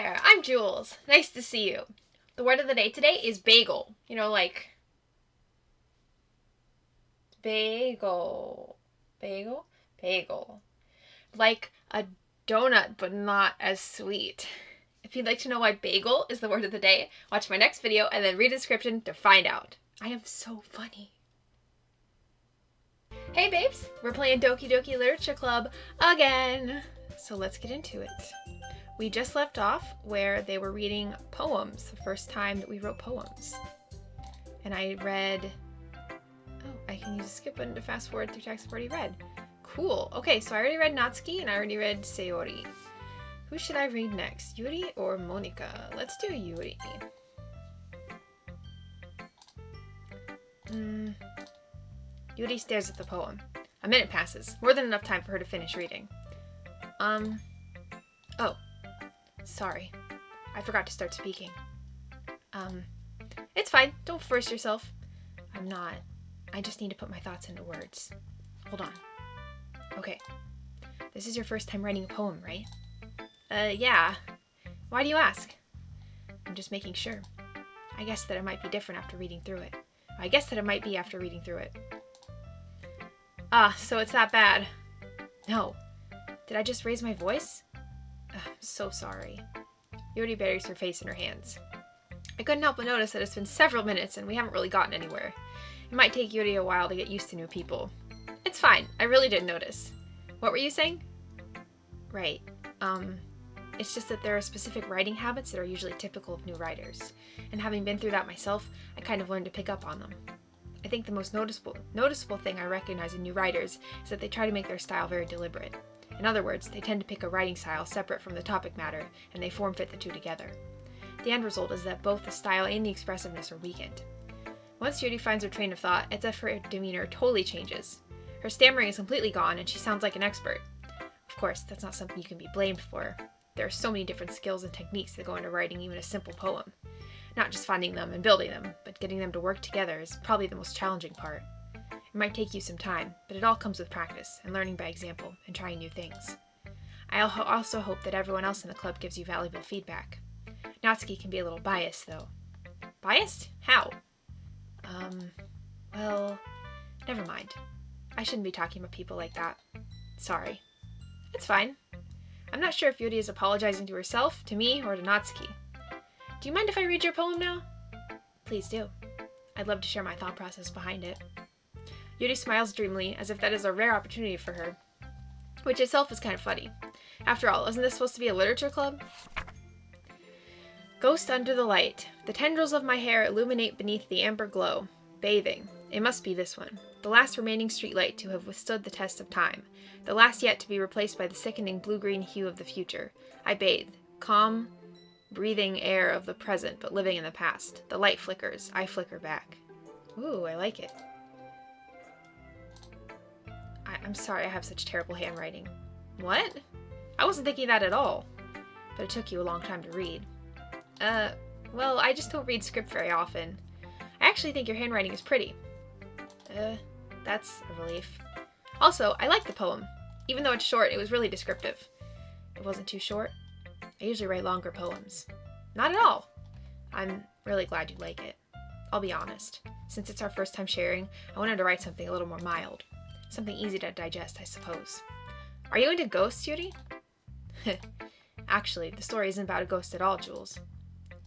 there, I'm Jules. Nice to see you. The word of the day today is bagel. You know, like bagel. Bagel? Bagel. Like a donut, but not as sweet. If you'd like to know why bagel is the word of the day, watch my next video and then read the description to find out. I am so funny. Hey babes, we're playing Doki Doki Literature Club again. So let's get into it. We just left off where they were reading poems, the first time that we wrote poems. And I read, I can use a skip button to fast forward through text I've already read. Cool. Okay, so I already read Natsuki and I already read Sayori. Who should I read next, Yuri or Monika? Let's do Yuri. Yuri stares at the poem. A minute passes, more than enough time for her to finish reading. Oh, sorry. I forgot to start speaking. It's fine. Don't force yourself. I'm not. I just need to put my thoughts into words. Hold on. Okay. This is your first time writing a poem, right? Yeah. Why do you ask? I'm just making sure. I guess that it might be different after reading through it. I guess that it might be after reading through it. Ah, so it's that bad. No. Did I just raise my voice? I'm so sorry. Yuri buries her face in her hands. I couldn't help but notice that it's been several minutes and we haven't really gotten anywhere. It might take Yuri a while to get used to new people. It's fine. I really didn't notice. What were you saying? Right. It's just that there are specific writing habits that are usually typical of new writers. And having been through that myself, I kind of learned to pick up on them. I think the most noticeable thing I recognize in new writers is that they try to make their style very deliberate. In other words, they tend to pick a writing style separate from the topic matter, and they form-fit the two together. The end result is that both the style and the expressiveness are weakened. Once Judy finds her train of thought, it's as if her demeanor totally changes. Her stammering is completely gone, and she sounds like an expert. Of course, that's not something you can be blamed for. There are so many different skills and techniques that go into writing even a simple poem. Not just finding them and building them, but getting them to work together is probably the most challenging part. It might take you some time, but it all comes with practice and learning by example and trying new things. I also hope that everyone else in the club gives you valuable feedback. Natsuki can be a little biased, though. Biased? How? Well, never mind. I shouldn't be talking about people like that. Sorry. It's fine. I'm not sure if Yuri is apologizing to herself, to me, or to Natsuki. Do you mind if I read your poem now? Please do. I'd love to share my thought process behind it. Yuri smiles dreamily, as if that is a rare opportunity for her, which itself is kind of funny. After all, isn't this supposed to be a literature club? Ghost under the light. The tendrils of my hair illuminate beneath the amber glow. Bathing. It must be this one. The last remaining streetlight to have withstood the test of time. The last yet to be replaced by the sickening blue-green hue of the future. I bathe. Calm, breathing air of the present, but living in the past. The light flickers. I flicker back. Ooh, I like it. I'm sorry I have such terrible handwriting. What? I wasn't thinking that at all. But it took you a long time to read. Well, I just don't read script very often. I actually think your handwriting is pretty. That's a relief. Also, I like the poem. Even though it's short, it was really descriptive. It wasn't too short. I usually write longer poems. Not at all. I'm really glad you like it. I'll be honest. Since it's our first time sharing, I wanted to write something a little more mild. Something easy to digest, I suppose. Are you into ghosts, Yuri? Actually, the story isn't about a ghost at all, Jules.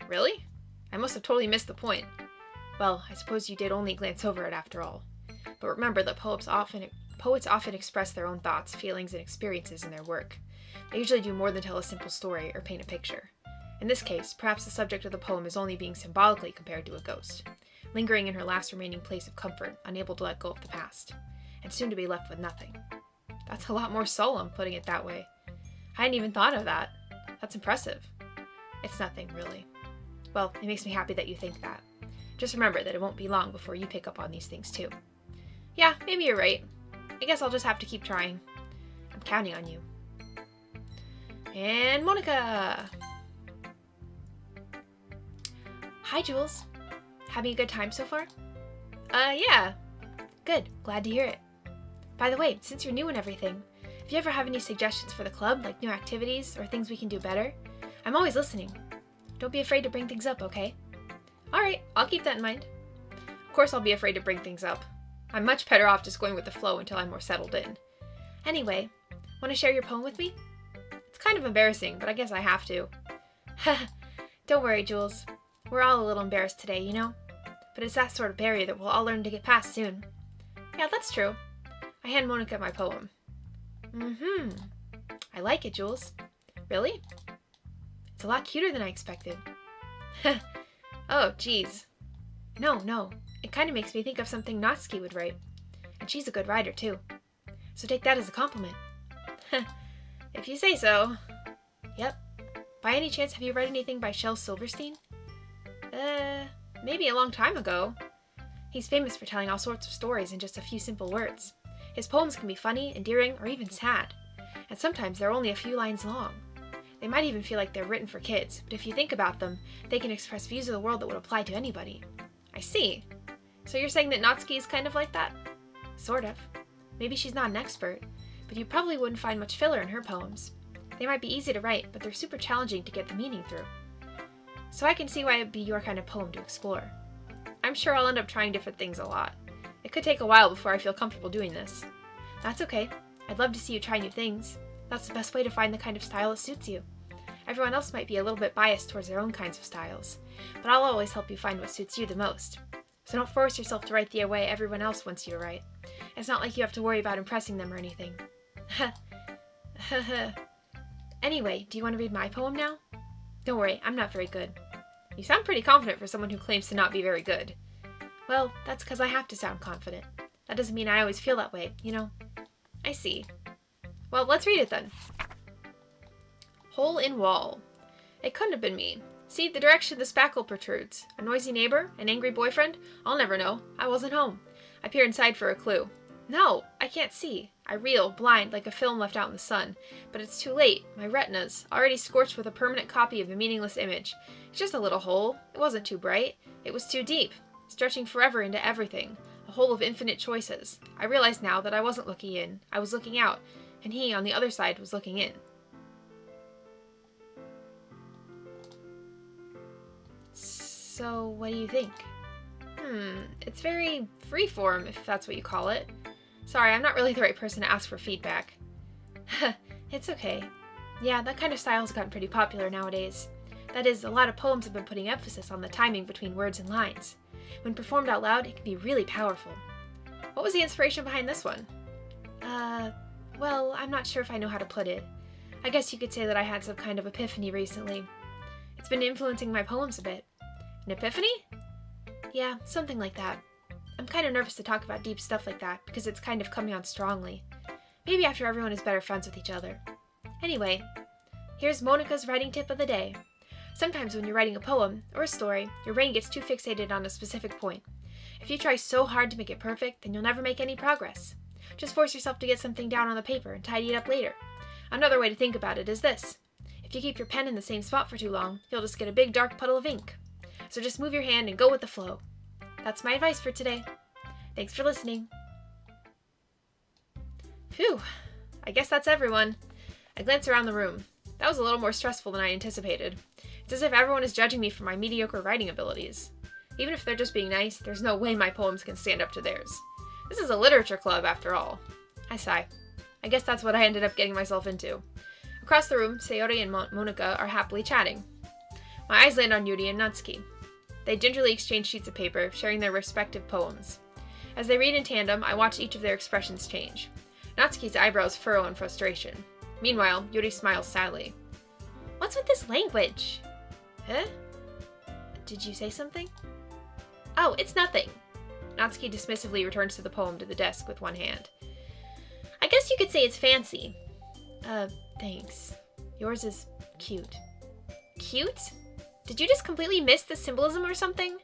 Really? I must have totally missed the point. Well, I suppose you did only glance over it after all. But remember that poets often express their own thoughts, feelings, and experiences in their work. They usually do more than tell a simple story or paint a picture. In this case, perhaps the subject of the poem is only being symbolically compared to a ghost, lingering in her last remaining place of comfort, unable to let go of the past, and soon to be left with nothing. That's a lot more solemn, putting it that way. I hadn't even thought of that. That's impressive. It's nothing, really. Well, it makes me happy that you think that. Just remember that it won't be long before you pick up on these things too. Yeah, maybe you're right. I guess I'll just have to keep trying. I'm counting on you. And Monika! Hi, Jules. Having a good time so far? Yeah. Good. Glad to hear it. By the way, since you're new and everything, if you ever have any suggestions for the club, like new activities or things we can do better, I'm always listening. Don't be afraid to bring things up, okay? Alright, I'll keep that in mind. Of course I'll be afraid to bring things up. I'm much better off just going with the flow until I'm more settled in. Anyway, want to share your poem with me? It's kind of embarrassing, but I guess I have to. Don't worry, Jules. We're all a little embarrassed today, you know? But it's that sort of barrier that we'll all learn to get past soon. Yeah, that's true. I hand Monica my poem. I like it, Jules. Really? It's a lot cuter than I expected. Oh, geez. No. It kind of makes me think of something Natsuki would write. And she's a good writer, too. So take that as a compliment. If you say so. Yep. By any chance, have you read anything by Shel Silverstein? Maybe a long time ago. He's famous for telling all sorts of stories in just a few simple words. His poems can be funny, endearing, or even sad. And sometimes they're only a few lines long. They might even feel like they're written for kids, but if you think about them, they can express views of the world that would apply to anybody. I see. So you're saying that Natsuki is kind of like that? Sort of. Maybe she's not an expert, but you probably wouldn't find much filler in her poems. They might be easy to write, but they're super challenging to get the meaning through. So I can see why it'd be your kind of poem to explore. I'm sure I'll end up trying different things a lot. It could take a while before I feel comfortable doing this. That's okay. I'd love to see you try new things. That's the best way to find the kind of style that suits you. Everyone else might be a little bit biased towards their own kinds of styles, but I'll always help you find what suits you the most. So don't force yourself to write the way everyone else wants you to write. It's not like you have to worry about impressing them or anything. Anyway, do you want to read my poem now? Don't worry, I'm not very good. You sound pretty confident for someone who claims to not be very good. Well, that's because I have to sound confident. That doesn't mean I always feel that way, you know? I see. Well, let's read it then. Hole in wall. It couldn't have been me. See, the direction the spackle protrudes. A noisy neighbor? An angry boyfriend? I'll never know. I wasn't home. I peer inside for a clue. No, I can't see. I reel, blind, like a film left out in the sun. But it's too late. My retina's already scorched with a permanent copy of the meaningless image. It's just a little hole. It wasn't too bright. It was too deep, stretching forever into everything. A hole of infinite choices. I realize now that I wasn't looking in. I was looking out. And he, on the other side, was looking in. So, what do you think? It's very freeform, if that's what you call it. Sorry, I'm not really the right person to ask for feedback. It's okay. Yeah, that kind of style has gotten pretty popular nowadays. That is, a lot of poems have been putting emphasis on the timing between words and lines. When performed out loud, it can be really powerful. What was the inspiration behind this one? Well, I'm not sure if I know how to put it. I guess you could say that I had some kind of epiphany recently. It's been influencing my poems a bit. An epiphany? Yeah, something like that. I'm kind of nervous to talk about deep stuff like that because it's kind of coming on strongly. Maybe after everyone is better friends with each other. Anyway, here's Monica's writing tip of the day. Sometimes when you're writing a poem or a story, your brain gets too fixated on a specific point. If you try so hard to make it perfect, then you'll never make any progress. Just force yourself to get something down on the paper and tidy it up later. Another way to think about it is this. If you keep your pen in the same spot for too long, you'll just get a big dark puddle of ink. So just move your hand and go with the flow. That's my advice for today. Thanks for listening. Phew, I guess that's everyone. I glance around the room. That was a little more stressful than I anticipated. It's as if everyone is judging me for my mediocre writing abilities. Even if they're just being nice, there's no way my poems can stand up to theirs. This is a literature club, after all. I sigh. I guess that's what I ended up getting myself into. Across the room, Sayori and Monica are happily chatting. My eyes land on Yuri and Natsuki. They gingerly exchange sheets of paper, sharing their respective poems. As they read in tandem, I watch each of their expressions change. Natsuki's eyebrows furrow in frustration. Meanwhile, Yuri smiles sadly. What's with this language? Huh? Did you say something? Oh, it's nothing. Natsuki dismissively returns to the poem to the desk with one hand. I guess you could say it's fancy. Thanks. Yours is cute. Cute? Did you just completely miss the symbolism or something?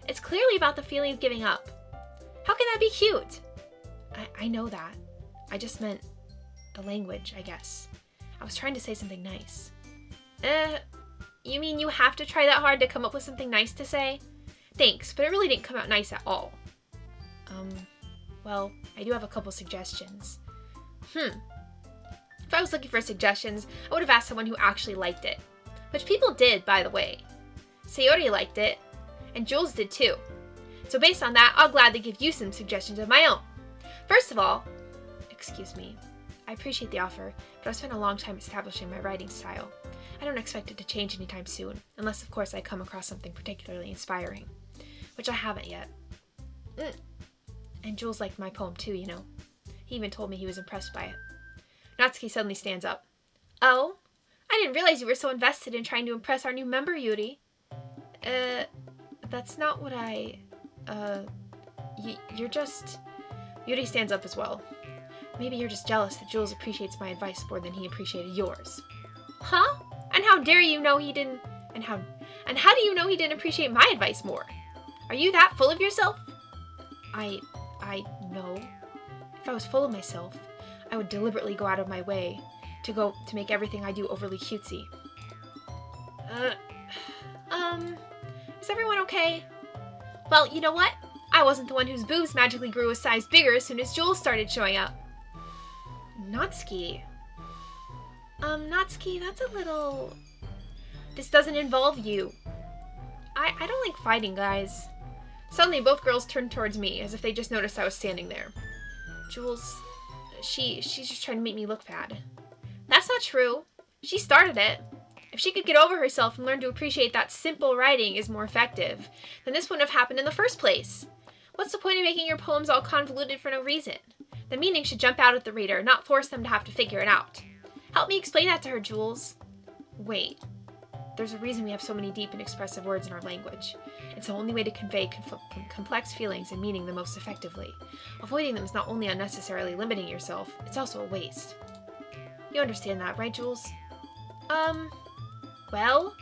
It's clearly about the feeling of giving up. How can that be cute? I know that. I just meant the language, I guess. I was trying to say something nice. You mean you have to try that hard to come up with something nice to say? Thanks, but it really didn't come out nice at all. Well, I do have a couple suggestions. If I was looking for suggestions, I would have asked someone who actually liked it. Which people did, by the way. Sayori liked it, and Jules did too. So based on that, I'll gladly give you some suggestions of my own. First of all, excuse me, I appreciate the offer, but I've spent a long time establishing my writing style. I don't expect it to change anytime soon, unless of course I come across something particularly inspiring, which I haven't yet. And Jules liked my poem too, you know. He even told me he was impressed by it. Natsuki suddenly stands up. Oh? I didn't realize you were so invested in trying to impress our new member, Yuri. That's not what you're just... Yuri stands up as well. Maybe you're just jealous that Jules appreciates my advice more than he appreciated yours. Huh? And how dare you know he didn't... And how do you know he didn't appreciate my advice more? Are you that full of yourself? I know. If I was full of myself, I would deliberately go out of my way to make everything I do overly cutesy. Is everyone okay? Well, you know what? I wasn't the one whose boobs magically grew a size bigger as soon as Jules started showing up. Natsuki. Natsuki, that's a little... This doesn't involve you. I don't like fighting, guys. Suddenly, both girls turned towards me, as if they just noticed I was standing there. Jules, she's just trying to make me look bad. That's not true. She started it. If she could get over herself and learn to appreciate that simple writing is more effective, then this wouldn't have happened in the first place. What's the point of making your poems all convoluted for no reason? The meaning should jump out at the reader, not force them to have to figure it out. Help me explain that to her, Jules. Wait. There's a reason we have so many deep and expressive words in our language. It's the only way to convey complex feelings and meaning the most effectively. Avoiding them is not only unnecessarily limiting yourself, it's also a waste. You understand that, right, Jules? Well?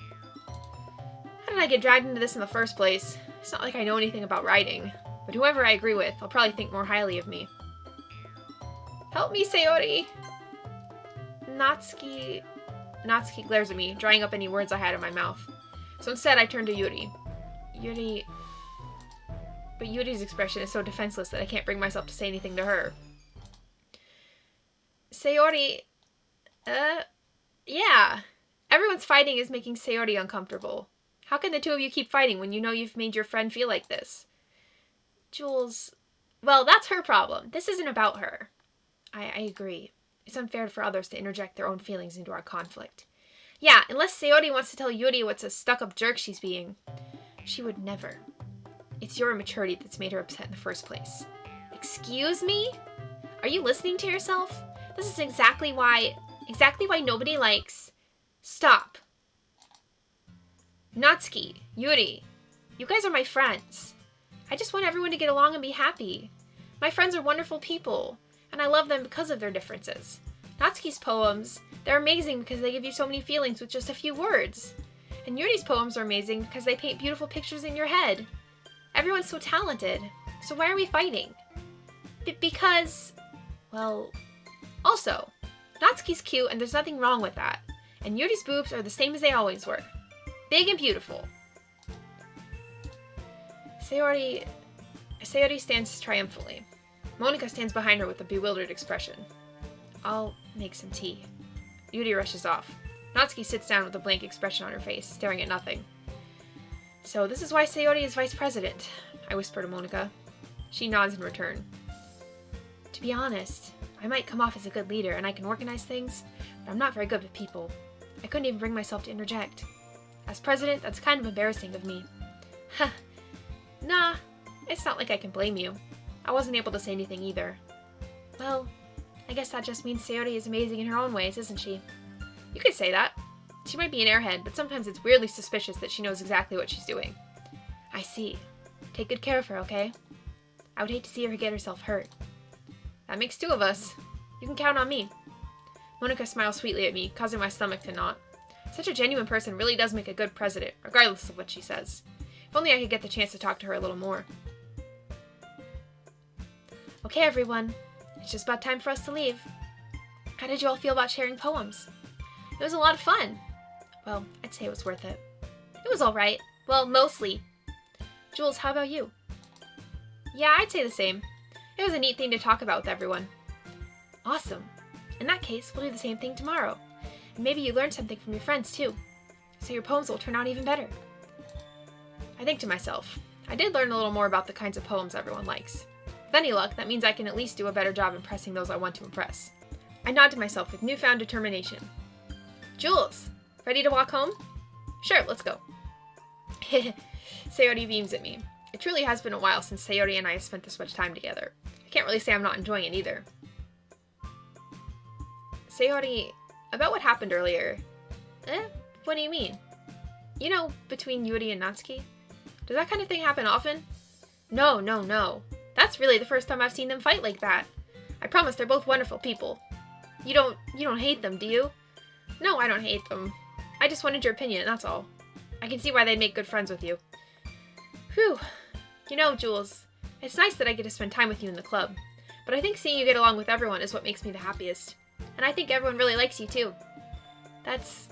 How did I get dragged into this in the first place? It's not like I know anything about writing, but whoever I agree with, I'll probably think more highly of me. Help me, Sayori! Natsuki glares at me, drying up any words I had in my mouth. So instead, I turn to Yuri. But Yuri's expression is so defenseless that I can't bring myself to say anything to her. Sayori... yeah. Everyone's fighting is making Sayori uncomfortable. How can the two of you keep fighting when you know you've made your friend feel like this? Jules... Well, that's her problem. This isn't about her. I agree. It's unfair for others to interject their own feelings into our conflict. Yeah, unless Sayori wants to tell Yuri what's a stuck-up jerk she's being. She would never. It's your immaturity that's made her upset in the first place. Excuse me? Are you listening to yourself? This is exactly why nobody likes... Stop. Natsuki, Yuri, you guys are my friends. I just want everyone to get along and be happy. My friends are wonderful people, and I love them because of their differences. Natsuki's poems, they're amazing because they give you so many feelings with just a few words. And Yuri's poems are amazing because they paint beautiful pictures in your head. Everyone's so talented, so why are we fighting? Because, well, also, Natsuki's cute and there's nothing wrong with that. And Yuri's boobs are the same as they always were. Big and beautiful. Sayori stands triumphantly. Monika stands behind her with a bewildered expression. I'll make some tea. Yuri rushes off. Natsuki sits down with a blank expression on her face, staring at nothing. So this is why Sayori is vice president, I whisper to Monika. She nods in return. To be honest, I might come off as a good leader and I can organize things, but I'm not very good with people. I couldn't even bring myself to interject. As president, that's kind of embarrassing of me. Huh. Nah, it's not like I can blame you. I wasn't able to say anything either. Well, I guess that just means Sayori is amazing in her own ways, isn't she? You could say that. She might be an airhead, but sometimes it's weirdly suspicious that she knows exactly what she's doing. I see. Take good care of her, okay? I would hate to see her get herself hurt. That makes two of us. You can count on me. Monika smiles sweetly at me, causing my stomach to knot. Such a genuine person really does make a good president, regardless of what she says. If only I could get the chance to talk to her a little more. Okay, everyone. It's just about time for us to leave. How did you all feel about sharing poems? It was a lot of fun. Well, I'd say it was worth it. It was alright. Well, mostly. Jules, how about you? Yeah, I'd say the same. It was a neat thing to talk about with everyone. Awesome. In that case, we'll do the same thing tomorrow. And maybe you learned something from your friends, too. so your poems will turn out even better. I think to myself, I did learn a little more about the kinds of poems everyone likes. With any luck, that means I can at least do a better job impressing those I want to impress. I nod to myself with newfound determination. Jules, ready to walk home? Sure, let's go. Sayori beams at me. It truly has been a while since Sayori and I have spent this much time together. I can't really say I'm not enjoying it either. Sayori, about what happened earlier. What do you mean? You know, between Yuri and Natsuki? Does that kind of thing happen often? No. That's really the first time I've seen them fight like that. I promise they're both wonderful people. You don't hate them, do you? No, I don't hate them. I just wanted your opinion, that's all. I can see why they'd make good friends with you. Whew. You know, Jules, it's nice that I get to spend time with you in the club, but I think seeing you get along with everyone is what makes me the happiest. And I think everyone really likes you, too. That's...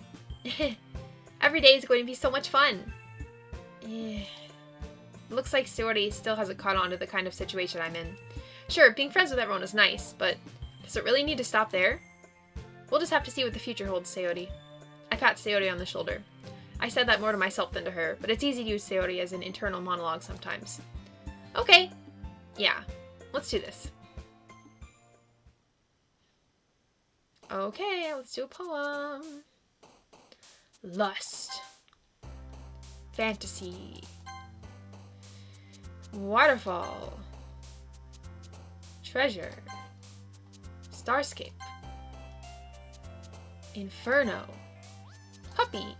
Every day is going to be so much fun. It looks like Sayori still hasn't caught on to the kind of situation I'm in. Sure, being friends with everyone is nice, but does it really need to stop there? We'll just have to see what the future holds, Sayori. I pat Sayori on the shoulder. I said that more to myself than to her, but it's easy to use Sayori as an internal monologue sometimes. Okay. Yeah, let's do this. Okay, let's do a poem. Lust. Fantasy. Waterfall. Treasure. Starscape. Inferno. Puppy.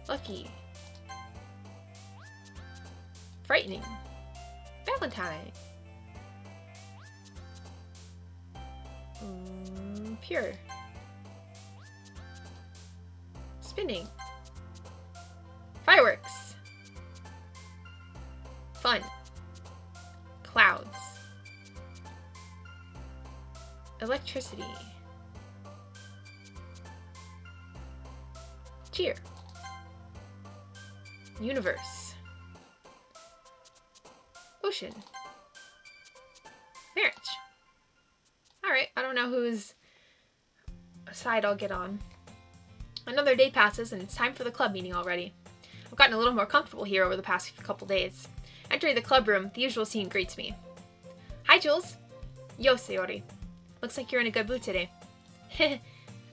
Lucky. Frightening. Valentine. Pure. Spinning. Fireworks. Fun. Clouds. Electricity. Cheer. Universe. Ocean. Marriage. Alright, I don't know whose side I'll get on. Another day passes and it's time for the club meeting already. I've gotten a little more comfortable here over the past couple days. Entering the club room, the usual scene greets me. Hi, Jules. Yo, Sayori. Looks like you're in a good mood today.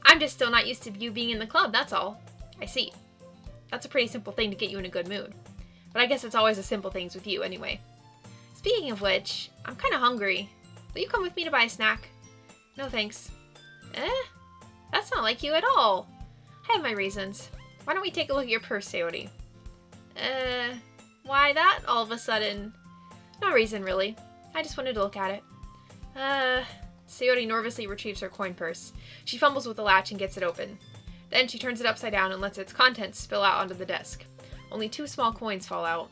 I'm just still not used to you being in the club, that's all. I see. That's a pretty simple thing to get you in a good mood. But I guess it's always the simple things with you anyway. Speaking of which, I'm kind of hungry. Will you come with me to buy a snack? No thanks. That's not like you at all. I have my reasons. Why don't we take a look at your purse, Sayori? Why that all of a sudden? No reason, really. I just wanted to look at it. Sayori nervously retrieves her coin purse. She fumbles with the latch and gets it open. Then she turns it upside down and lets its contents spill out onto the desk. Only 2 small coins fall out.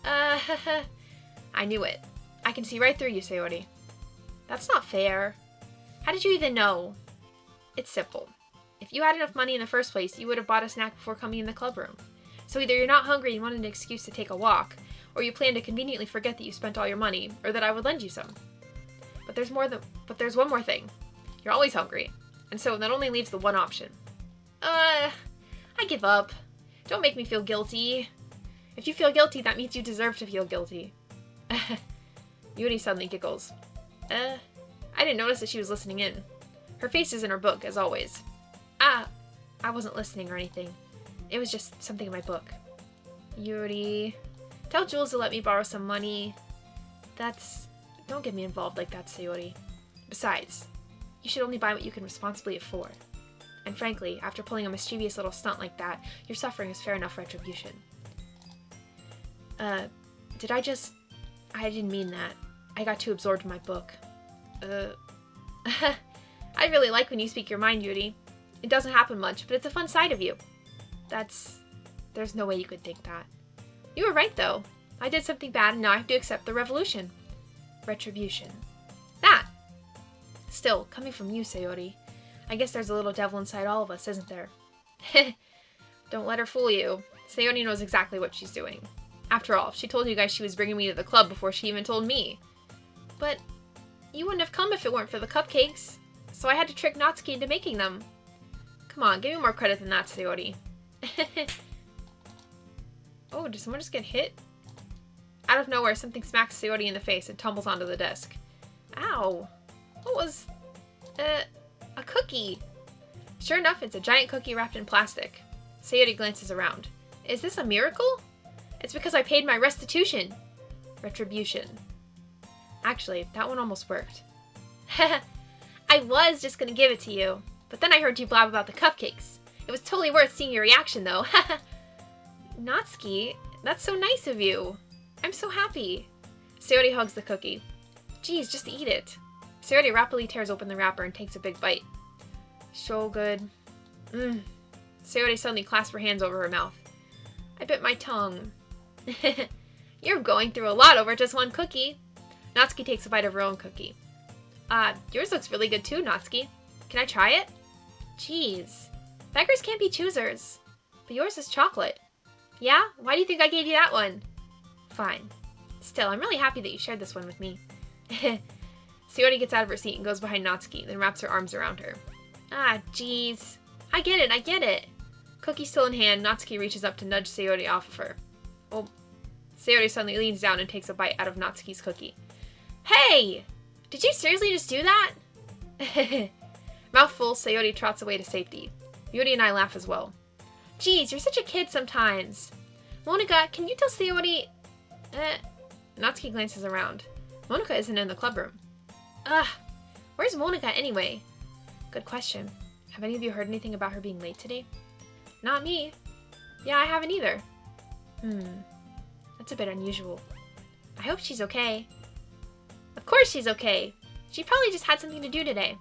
I knew it. I can see right through you, Sayori. That's not fair. How did you even know? It's simple. If you had enough money in the first place, you would have bought a snack before coming in the club room. So either you're not hungry and wanted an excuse to take a walk, or you plan to conveniently forget that you spent all your money, or that I would lend you some. But there's one more thing. You're always hungry, and so that only leaves the one option. I give up. Don't make me feel guilty. If you feel guilty, that means you deserve to feel guilty. Yuri suddenly giggles. I didn't notice that she was listening in. Her face is in her book, as always. I wasn't listening or anything. It was just something in my book. Yuri, tell Jules to let me borrow some money. Don't get me involved like that, Sayori. Besides, you should only buy what you can responsibly afford. And frankly, after pulling a mischievous little stunt like that, your suffering is fair enough retribution. I didn't mean that. I got too absorbed in my book. I really like when you speak your mind, Yuri. It doesn't happen much, but it's a fun side of you. There's no way you could think that. You were right, though. I did something bad, and now I have to accept the revolution. Retribution. That! Still, coming from you, Sayori, I guess there's a little devil inside all of us, isn't there? Don't let her fool you. Sayori knows exactly what she's doing. After all, she told you guys she was bringing me to the club before she even told me. But you wouldn't have come if it weren't for the cupcakes, so I had to trick Natsuki into making them. Come on, give me more credit than that, Sayori. Oh, did someone just get hit? Out of nowhere, something smacks Sayori in the face and tumbles onto the desk. Ow. What was... a cookie. Sure enough, it's a giant cookie wrapped in plastic. Sayori glances around. Is this a miracle? It's because I paid my restitution. Retribution. Actually, that one almost worked. I was just gonna give it to you, but then I heard you blab about the cupcakes. It was totally worth seeing your reaction, though. Natsuki, that's so nice of you. I'm so happy. Sayori hugs the cookie. Geez, just eat it. Sayori rapidly tears open the wrapper and takes a big bite. So good. Sayori suddenly clasps her hands over her mouth. I bit my tongue. You're going through a lot over just one cookie. Natsuki takes a bite of her own cookie. Yours looks really good too, Natsuki. Can I try it? Jeez. Beggars can't be choosers. But yours is chocolate. Yeah? Why do you think I gave you that one? Fine. Still, I'm really happy that you shared this one with me. Sayori gets out of her seat and goes behind Natsuki, then wraps her arms around her. Ah, jeez. I get it. Cookie still in hand, Natsuki reaches up to nudge Sayori off of her. Oh. Sayori suddenly leans down and takes a bite out of Natsuki's cookie. Hey! Did you seriously just do that? Mouthful, Sayori trots away to safety. Yuri and I laugh as well. Geez, you're such a kid sometimes. Monika, can you tell Sayori... Natsuki glances around. Monika isn't in the clubroom. Where's Monika anyway? Good question. Have any of you heard anything about her being late today? Not me. Yeah, I haven't either. That's a bit unusual. I hope she's okay. Of course she's okay. She probably just had something to do today.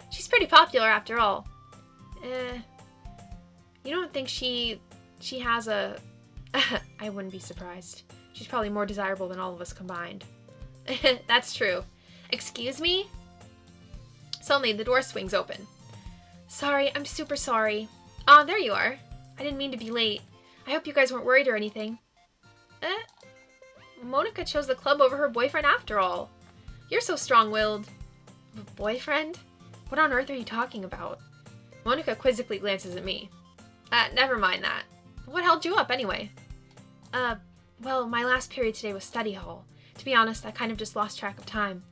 She's pretty popular after all. You don't think she has a... I wouldn't be surprised. She's probably more desirable than all of us combined. That's true. Excuse me? Suddenly, the door swings open. Sorry, I'm super sorry. Ah, there you are. I didn't mean to be late. I hope you guys weren't worried or anything. Monika chose the club over her boyfriend after all. You're so strong-willed. Boyfriend? What on earth are you talking about? Monika quizzically glances at me. Never mind that. What held you up anyway? Well, my last period today was study hall. To be honest, I kind of just lost track of time.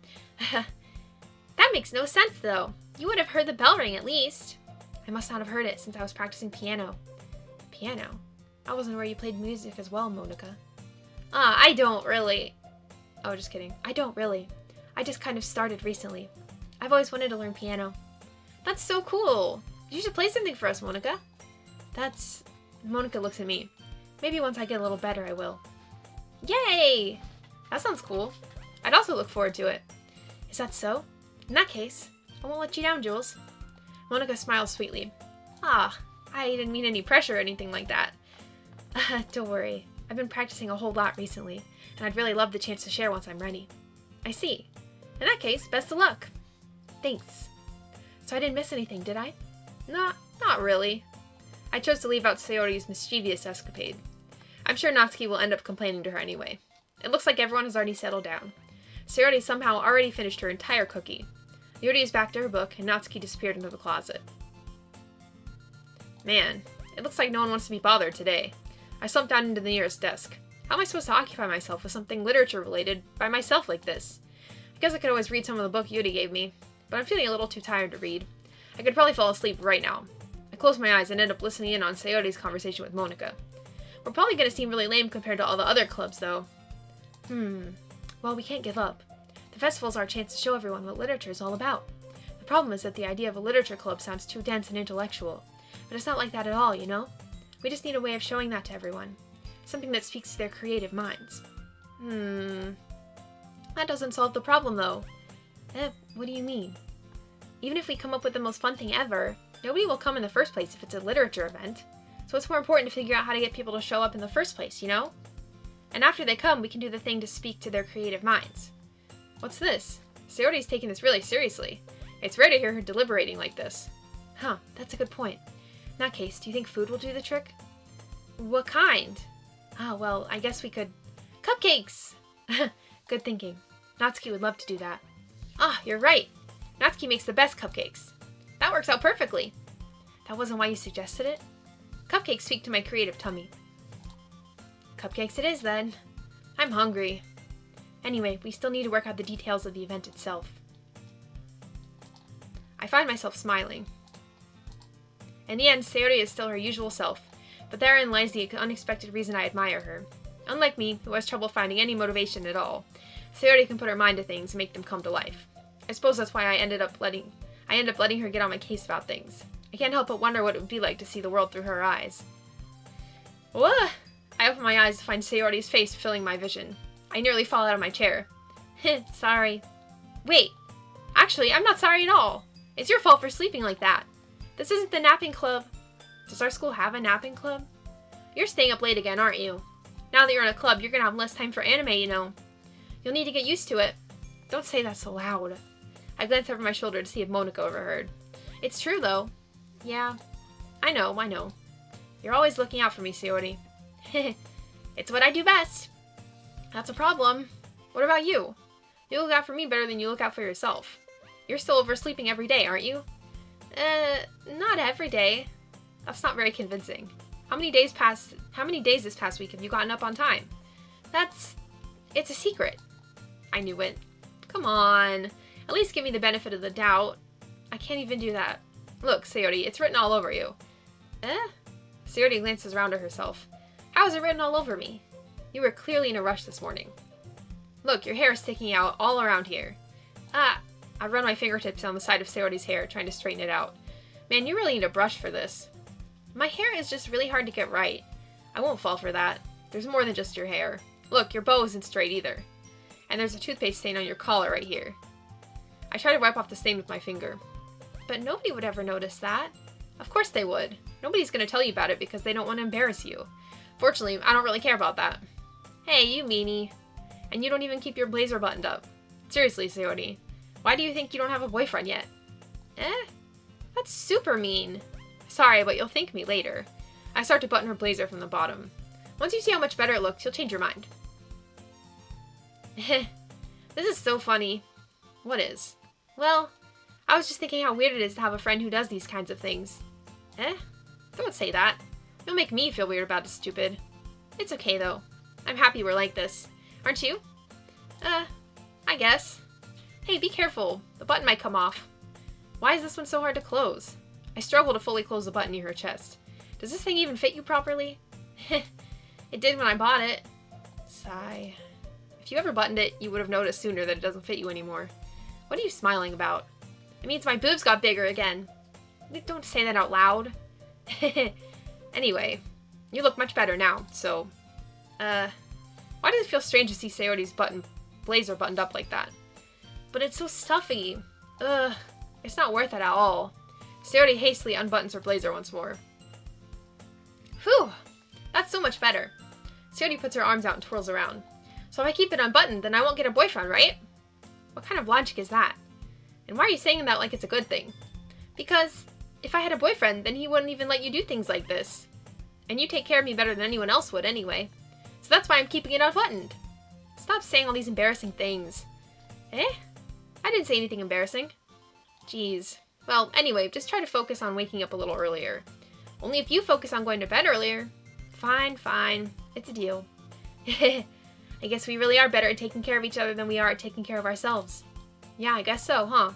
That makes no sense, though. You would have heard the bell ring at least. I must not have heard it since I was practicing piano. Piano? I wasn't aware you played music as well, Monika. I don't really. Oh, just kidding. I don't really. I just kind of started recently. I've always wanted to learn piano. That's so cool. You should play something for us, Monika. Monika looks at me. Maybe once I get a little better, I will. Yay! That sounds cool. I'd also look forward to it. Is that so? In that case, I won't let you down, Jules. Monika smiles sweetly. I didn't mean any pressure or anything like that. Don't worry. I've been practicing a whole lot recently, and I'd really love the chance to share once I'm ready. I see. In that case, best of luck. Thanks. So I didn't miss anything, did I? Not really. I chose to leave out Sayori's mischievous escapade. I'm sure Natsuki will end up complaining to her anyway. It looks like everyone has already settled down. Sayori somehow already finished her entire cookie. Yuri is back to her book, and Natsuki disappeared into the closet. Man, it looks like no one wants to be bothered today. I slumped down into the nearest desk. How am I supposed to occupy myself with something literature-related by myself like this? I guess I could always read some of the book Yuri gave me, but I'm feeling a little too tired to read. I could probably fall asleep right now. I close my eyes and end up listening in on Sayori's conversation with Monika. We're probably going to seem really lame compared to all the other clubs, though. Well, we can't give up. The festival's our chance to show everyone what literature is all about. The problem is that the idea of a literature club sounds too dense and intellectual. But it's not like that at all, you know? We just need a way of showing that to everyone. Something that speaks to their creative minds. That doesn't solve the problem, though. What do you mean? Even if we come up with the most fun thing ever, nobody will come in the first place if it's a literature event. So it's more important to figure out how to get people to show up in the first place, you know? And after they come, we can do the thing to speak to their creative minds. What's this? Sayori's taking this really seriously. It's rare to hear her deliberating like this. That's a good point. In that case, do you think food will do the trick? What kind? Well, I guess we could... Cupcakes! Good thinking. Natsuki would love to do that. You're right. Natsuki makes the best cupcakes. That works out perfectly. That wasn't why you suggested it? Cupcakes speak to my creative tummy. Cupcakes it is, then. I'm hungry. Anyway, we still need to work out the details of the event itself. I find myself smiling. In the end, Sayori is still her usual self, but therein lies the unexpected reason I admire her. Unlike me, who has trouble finding any motivation at all, Sayori can put her mind to things and make them come to life. I suppose that's why I end up letting her get on my case about things. I can't help but wonder what it would be like to see the world through her eyes. What? I open my eyes to find Sayori's face filling my vision. I nearly fall out of my chair. Sorry. Wait. Actually, I'm not sorry at all. It's your fault for sleeping like that. This isn't the napping club. Does our school have a napping club? You're staying up late again, aren't you? Now that you're in a club, you're gonna have less time for anime, you know. You'll need to get used to it. Don't say that so loud. I glanced over my shoulder to see if Monica overheard. It's true, though. Yeah. I know. You're always looking out for me, Sayori. It's what I do best. That's a problem. What about you? You look out for me better than you look out for yourself. You're still oversleeping every day, aren't you? Not every day. That's not very convincing. How many days this past week have you gotten up on time? It's a secret. I knew it. Come on. At least give me the benefit of the doubt. I can't even do that. Look, Sayori, it's written all over you. Sayori glances around at herself. How is it written all over me? You were clearly in a rush this morning. Look, your hair is sticking out all around here. I run my fingertips on the side of Sayori's hair, trying to straighten it out. Man, you really need a brush for this. My hair is just really hard to get right. I won't fall for that. There's more than just your hair. Look, your bow isn't straight either. And there's a toothpaste stain on your collar right here. I try to wipe off the stain with my finger. But nobody would ever notice that. Of course they would. Nobody's going to tell you about it because they don't want to embarrass you. Fortunately, I don't really care about that. Hey, you meanie. And you don't even keep your blazer buttoned up. Seriously, Sayori. Why do you think you don't have a boyfriend yet? That's super mean. Sorry, but you'll thank me later. I start to button her blazer from the bottom. Once you see how much better it looks, you'll change your mind. This is so funny. What is? Well, I was just thinking how weird it is to have a friend who does these kinds of things. Don't say that. You'll make me feel weird about it, stupid. It's okay, though. I'm happy we're like this. Aren't you? I guess. Hey, be careful. The button might come off. Why is this one so hard to close? I struggle to fully close the button near her chest. Does this thing even fit you properly? It did when I bought it. Sigh. If you ever buttoned it, you would have noticed sooner that it doesn't fit you anymore. What are you smiling about? It means my boobs got bigger again. Don't say that out loud. Anyway, you look much better now, so... Why does it feel strange to see Sayori's blazer buttoned up like that? But it's so stuffy. It's not worth it at all. Sayori hastily unbuttons her blazer once more. Whew! That's so much better. Sayori puts her arms out and twirls around. So if I keep it unbuttoned, then I won't get a boyfriend, right? What kind of logic is that? And why are you saying that like it's a good thing? Because if I had a boyfriend, then he wouldn't even let you do things like this. And you take care of me better than anyone else would anyway. So that's why I'm keeping it unbuttoned. Stop saying all these embarrassing things. I didn't say anything embarrassing. Jeez. Well, anyway, just try to focus on waking up a little earlier. Only if you focus on going to bed earlier. Fine. It's a deal. I guess we really are better at taking care of each other than we are at taking care of ourselves. Yeah, I guess so, huh?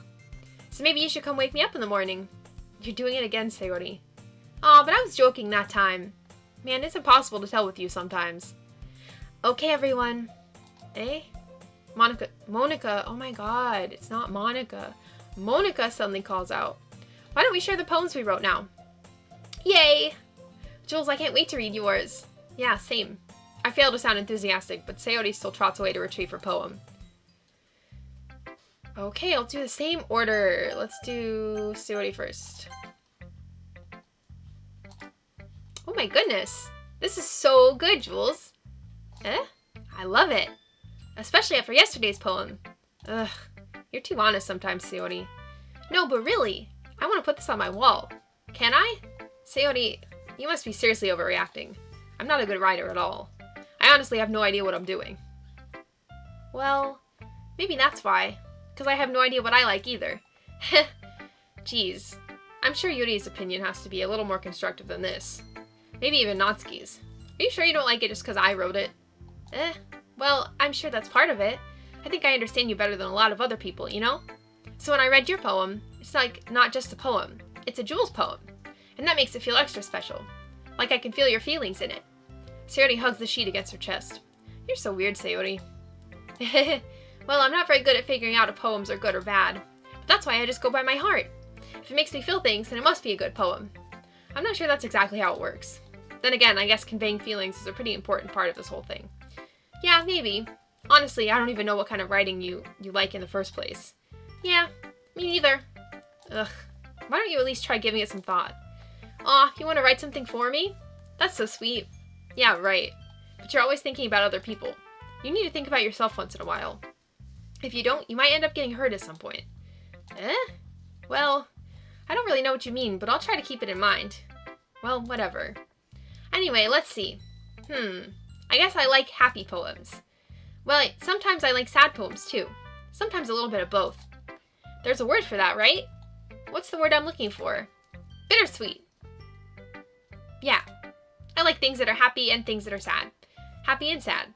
So maybe you should come wake me up in the morning. You're doing it again, Sayori. Aw, but I was joking that time. Man, it's impossible to tell with you sometimes. Okay, everyone. Monica, oh my god, it's not Monica. Monica suddenly calls out. Why don't we share the poems we wrote now? Yay! Jules, I can't wait to read yours. Yeah, same. I fail to sound enthusiastic, but Sayori still trots away to retrieve her poem. Okay, I'll do the same order. Let's do Sayori first. Oh my goodness. This is so good, Jules. I love it. Especially after yesterday's poem. Ugh, you're too honest sometimes, Sayori. No, but really, I want to put this on my wall. Can I? Sayori, you must be seriously overreacting. I'm not a good writer at all. I honestly have no idea what I'm doing. Well, maybe that's why. Because I have no idea what I like either. Jeez. I'm sure Yuri's opinion has to be a little more constructive than this. Maybe even Natsuki's. Are you sure you don't like it just because I wrote it? Well, I'm sure that's part of it. I think I understand you better than a lot of other people, you know? So when I read your poem, it's like not just a poem. It's a Jules poem. And that makes it feel extra special. Like I can feel your feelings in it. Sayori hugs the sheet against her chest. You're so weird, Sayori. Well, I'm not very good at figuring out if poems are good or bad. But that's why I just go by my heart. If it makes me feel things, then it must be a good poem. I'm not sure that's exactly how it works. Then again, I guess conveying feelings is a pretty important part of this whole thing. Yeah, maybe. Honestly, I don't even know what kind of writing you like in the first place. Yeah, me neither. Ugh. Why don't you at least try giving it some thought? Aw, you want to write something for me? That's so sweet. Yeah, right. But you're always thinking about other people. You need to think about yourself once in a while. If you don't, you might end up getting hurt at some point. Well, I don't really know what you mean, but I'll try to keep it in mind. Well, whatever. Anyway, let's see. I guess I like happy poems. Well, sometimes I like sad poems too. Sometimes a little bit of both. There's a word for that, right? What's the word I'm looking for? Bittersweet. Yeah. I like things that are happy and things that are sad. Happy and sad.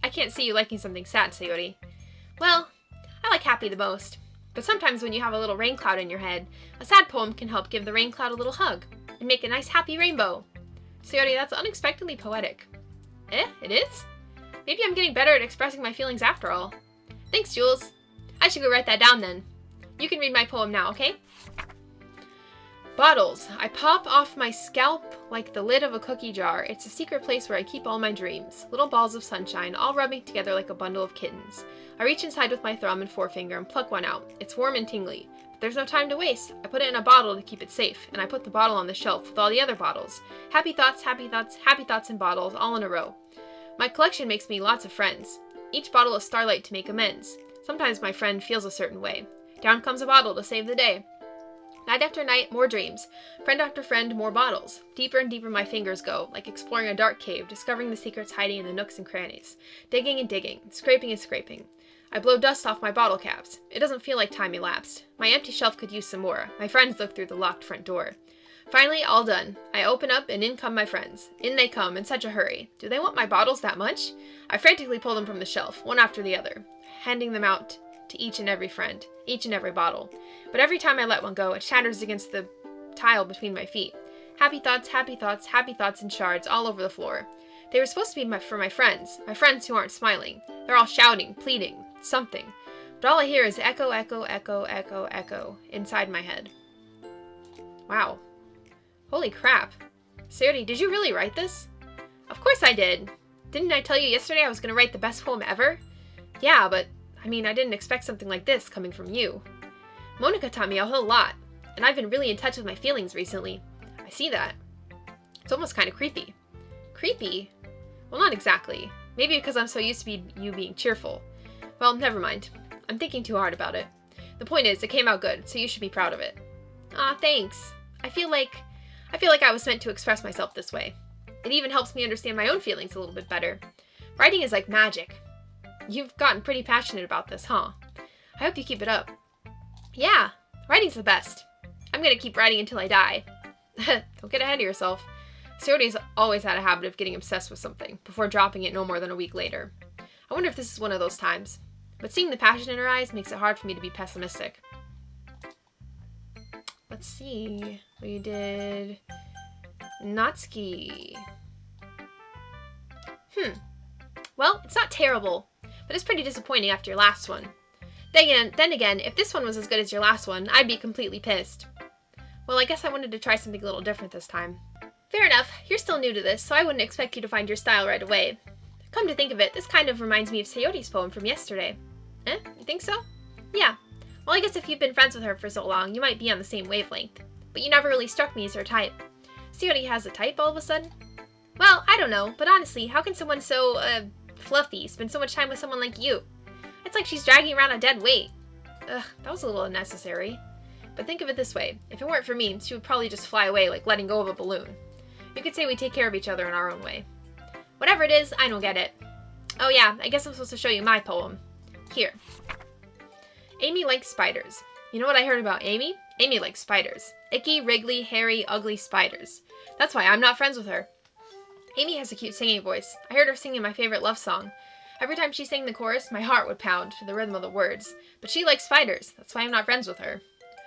I can't see you liking something sad, Sayori. Well, I like happy the most. But sometimes when you have a little rain cloud in your head, a sad poem can help give the rain cloud a little hug and make a nice happy rainbow. Sayori, that's unexpectedly poetic. It is? Maybe I'm getting better at expressing my feelings after all. Thanks, Jules. I should go write that down then. You can read my poem now, okay? Bottles. I pop off my scalp like the lid of a cookie jar. It's a secret place where I keep all my dreams. Little balls of sunshine, all rubbing together like a bundle of kittens. I reach inside with my thumb and forefinger and pluck one out. It's warm and tingly. But there's no time to waste. I put it in a bottle to keep it safe, and I put the bottle on the shelf with all the other bottles. Happy thoughts, happy thoughts, happy thoughts in bottles, all in a row. My collection makes me lots of friends. Each bottle is starlight to make amends. Sometimes my friend feels a certain way. Down comes a bottle to save the day. Night after night, more dreams. Friend after friend, more bottles. Deeper and deeper my fingers go, like exploring a dark cave, discovering the secrets hiding in the nooks and crannies. Digging and digging, scraping and scraping. I blow dust off my bottle caps. It doesn't feel like time elapsed. My empty shelf could use some more. My friends look through the locked front door. Finally, all done. I open up, and in come my friends. In they come, in such a hurry. Do they want my bottles that much? I frantically pull them from the shelf, one after the other, handing them out to each and every friend, each and every bottle. But every time I let one go, it shatters against the tile between my feet. Happy thoughts, happy thoughts, happy thoughts in shards all over the floor. They were supposed to be for my friends who aren't smiling. They're all shouting, pleading, something. But all I hear is echo, echo, echo, echo, echo inside my head. Wow. Holy crap. Sayori, did you really write this? Of course I did. Didn't I tell you yesterday I was going to write the best poem ever? Yeah, but I didn't expect something like this coming from you. Monica taught me a whole lot, and I've been really in touch with my feelings recently. I see that. It's almost kind of creepy. Creepy? Well, not exactly. Maybe because I'm so used to you being cheerful. Well, never mind. I'm thinking too hard about it. The point is, it came out good, so you should be proud of it. Aw, thanks. I feel like I was meant to express myself this way. It even helps me understand my own feelings a little bit better. Writing is like magic. You've gotten pretty passionate about this, huh? I hope you keep it up. Yeah, writing's the best. I'm gonna keep writing until I die. Don't get ahead of yourself. Sayori's always had a habit of getting obsessed with something, before dropping it no more than a week later. I wonder if this is one of those times. But seeing the passion in her eyes makes it hard for me to be pessimistic. Let's see. We did Natsuki. Well, it's not terrible, but it's pretty disappointing after your last one. Then again, if this one was as good as your last one, I'd be completely pissed. Well, I guess I wanted to try something a little different this time. Fair enough. You're still new to this, so I wouldn't expect you to find your style right away. Come to think of it, this kind of reminds me of Sayori's poem from yesterday. You think so? Yeah. Well, I guess if you've been friends with her for so long, you might be on the same wavelength. But you never really struck me as her type. Sayori has a type all of a sudden? Well, I don't know, but honestly, how can someone so, fluffy spend so much time with someone like you? It's like she's dragging around a dead weight. Ugh, that was a little unnecessary. But think of it this way. If it weren't for me, she would probably just fly away like letting go of a balloon. You could say we take care of each other in our own way. Whatever it is, I don't get it. Oh yeah, I guess I'm supposed to show you my poem. Here. Amy likes spiders. You know what I heard about Amy? Amy likes spiders. Icky, wriggly, hairy, ugly spiders. That's why I'm not friends with her. Amy has a cute singing voice. I heard her singing my favorite love song. Every time she sang the chorus, my heart would pound to the rhythm of the words. But she likes spiders. That's why I'm not friends with her.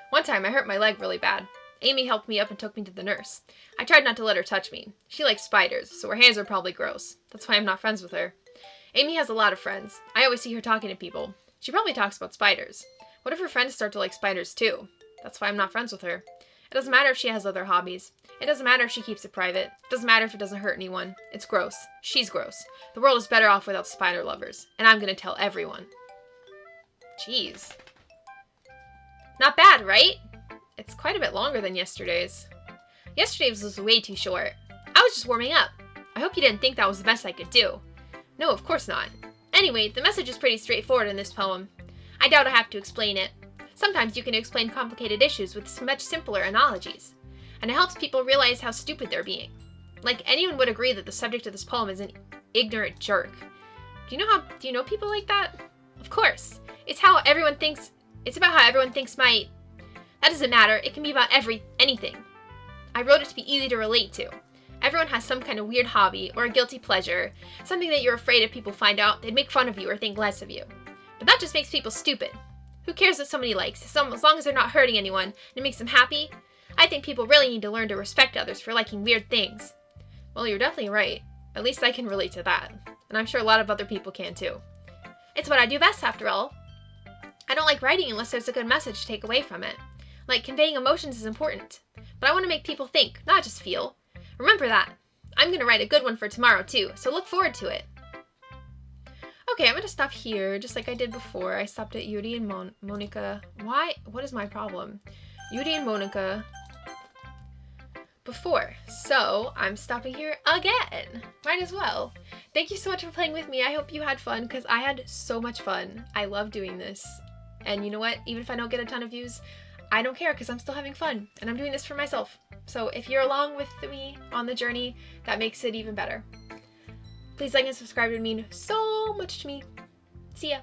One time I hurt my leg really bad. Amy helped me up and took me to the nurse. I tried not to let her touch me. She likes spiders, so her hands are probably gross. That's why I'm not friends with her. Amy has a lot of friends. I always see her talking to people. She probably talks about spiders. What if her friends start to like spiders too? That's why I'm not friends with her. It doesn't matter if she has other hobbies. It doesn't matter if she keeps it private. It doesn't matter if it doesn't hurt anyone. It's gross. She's gross. The world is better off without spider lovers. And I'm gonna tell everyone. Jeez. Not bad, right? It's quite a bit longer than yesterday's. Yesterday's was way too short. I was just warming up. I hope you didn't think that was the best I could do. No, of course not. Anyway, the message is pretty straightforward in this poem. I doubt I have to explain it. Sometimes you can explain complicated issues with much simpler analogies. And it helps people realize how stupid they're being. Like, anyone would agree that the subject of this poem is an ignorant jerk. Do you know people like that? Of course. It's about how everyone thinks that doesn't matter. It can be about anything. I wrote it to be easy to relate to. Everyone has some kind of weird hobby or a guilty pleasure, something that you're afraid if people find out, they'd make fun of you or think less of you. But that just makes people stupid. Who cares what somebody likes, as long as they're not hurting anyone and it makes them happy? I think people really need to learn to respect others for liking weird things. Well, you're definitely right. At least I can relate to that. And I'm sure a lot of other people can too. It's what I do best, after all. I don't like writing unless there's a good message to take away from it. Like, conveying emotions is important. But I want to make people think, not just feel. Remember that. I'm going to write a good one for tomorrow too, so look forward to it. Okay, I'm going to stop here, just like I did before. I stopped at Yuri and Monica. Why? What is my problem? Yuri and Monica before. So, I'm stopping here again. Might as well. Thank you so much for playing with me. I hope you had fun, because I had so much fun. I love doing this. And you know what? Even if I don't get a ton of views, I don't care, because I'm still having fun. And I'm doing this for myself. So if you're along with me on the journey, that makes it even better. Please like and subscribe. It would mean so much to me. See ya.